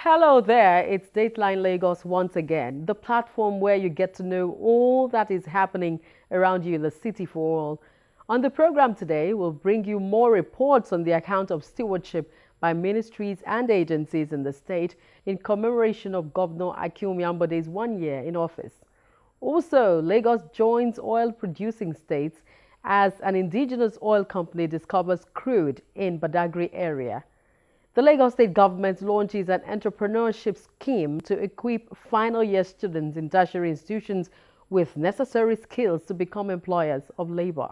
Hello there, it's Dateline Lagos once again, the platform where you get to know all that is happening around you in the city for all. On the program today, we'll bring you more reports on the account of stewardship by ministries and agencies in the state in commemoration of Governor Akinwumi Ambode's 1 year in office. Also, Lagos joins oil-producing states as an indigenous oil company discovers crude in Badagry area. The Lagos State government launches an entrepreneurship scheme to equip final year students in tertiary institutions with necessary skills to become employers of labor.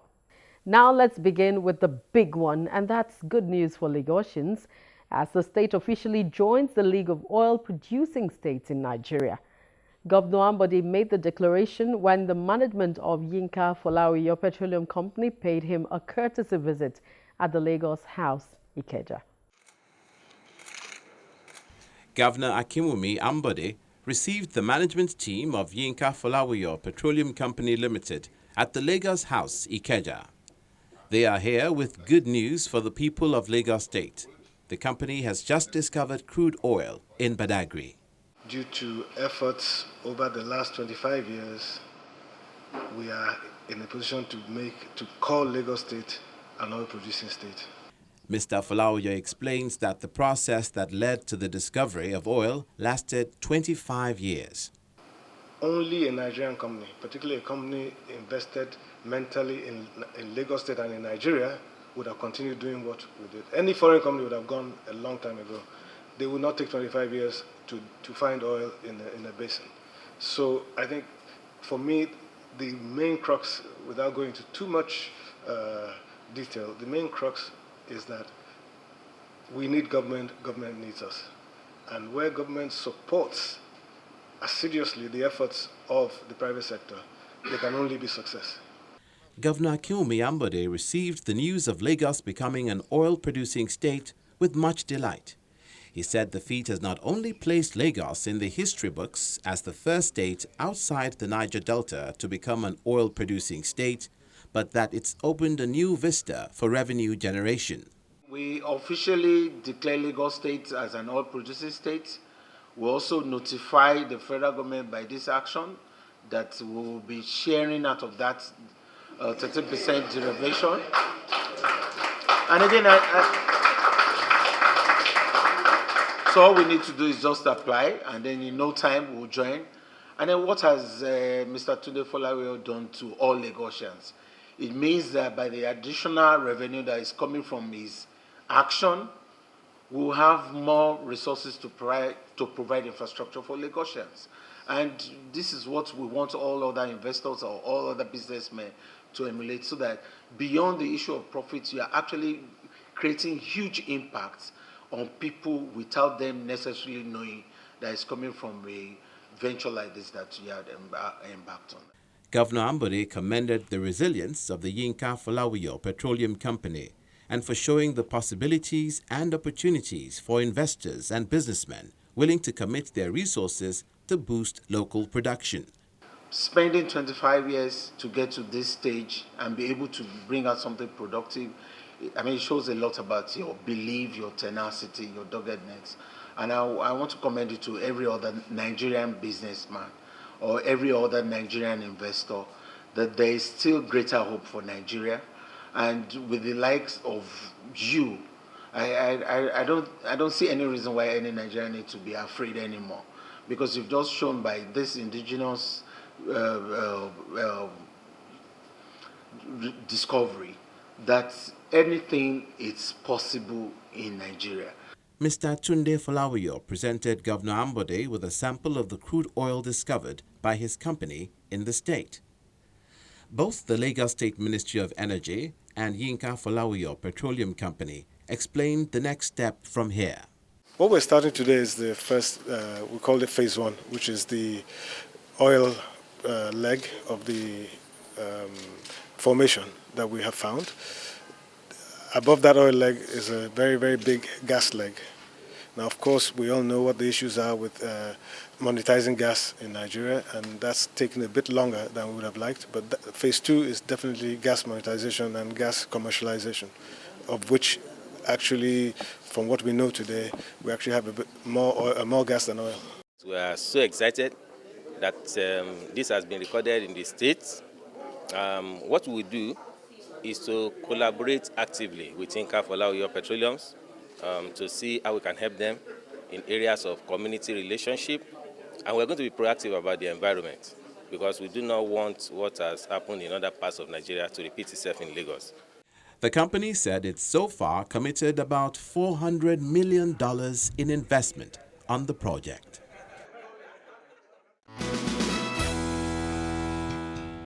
Now let's begin with the big one, and that's good news for Lagosians as the state officially joins the League of Oil Producing States in Nigeria. Governor Ambode made the declaration when the management of Yinka Folawiyo Petroleum Company paid him a courtesy visit at the Lagos House, Ikeja. Governor Akinwumi Ambode received the management team of Yinka Folawiyo Petroleum Company Limited at the Lagos House, Ikeja. They are here with good news for the people of Lagos State. The company has just discovered crude oil in Badagry. Due to efforts over the last 25 years, we are in a position to call Lagos State an oil-producing state. Mr. Folawiyo explains that the process that led to the discovery of oil lasted 25 years. Only a Nigerian company, particularly a company invested mentally in Lagos State and in Nigeria, would have continued doing what we did. Any foreign company would have gone a long time ago. They would not take 25 years to find oil in a basin. So I think, for me, the main crux, without going into too much detail, the main crux is that we need government, government needs us. And where government supports assiduously the efforts of the private sector, there can only be success. Governor Akinwumi Ambode received the news of Lagos becoming an oil-producing state with much delight. He said the feat has not only placed Lagos in the history books as the first state outside the Niger Delta to become an oil-producing state, but that it's opened a new vista for revenue generation. We officially declare Lagos State as an oil-producing state. We also notify the federal government by this action that we will be sharing out of that 30% derivation. And again, so all we need to do is just apply, and then in no time we'll join. And then what has Mr. Tunde Folawiyo done to all Lagosians? It means that by the additional revenue that is coming from his action, we'll have more resources to provide infrastructure for Lagosians. And this is what we want all other investors or all other businessmen to emulate, so that beyond the issue of profits, you are actually creating huge impacts on people without them necessarily knowing that it's coming from a venture like this that you had embarked on. Governor Ambode commended the resilience of the Yinka Folawiyo Petroleum Company and for showing the possibilities and opportunities for investors and businessmen willing to commit their resources to boost local production. Spending 25 years to get to this stage and be able to bring out something productive, I mean, it shows a lot about your belief, your tenacity, your doggedness. And I want to commend you to every other Nigerian businessman or every other Nigerian investor that there is still greater hope for Nigeria. And with the likes of you, I don't see any reason why any Nigerian needs to be afraid anymore, because you've just shown by this indigenous discovery that anything is possible in Nigeria. Mr. Tunde Folawiyo presented Governor Ambode with a sample of the crude oil discovered by his company in the state. Both the Lagos State Ministry of Energy and Yinka Folawiyo Petroleum Company explained the next step from here. What we're starting today is the first, we call it phase one, which is the oil leg of the formation that we have found. Above that oil leg is a very, very big gas leg. Now, of course, we all know what the issues are with monetizing gas in Nigeria, and that's taken a bit longer than we would have liked. But phase two is definitely gas monetization and gas commercialization, of which actually, from what we know today, we actually have a bit more oil, more gas than oil. We are so excited that this has been recorded in the States. What we do is to collaborate actively with Inca Oil Petroleums to see how we can help them in areas of community relationship. And we're going to be proactive about the environment because we do not want what has happened in other parts of Nigeria to repeat itself in Lagos. The company said it's so far committed about $400 million in investment on the project.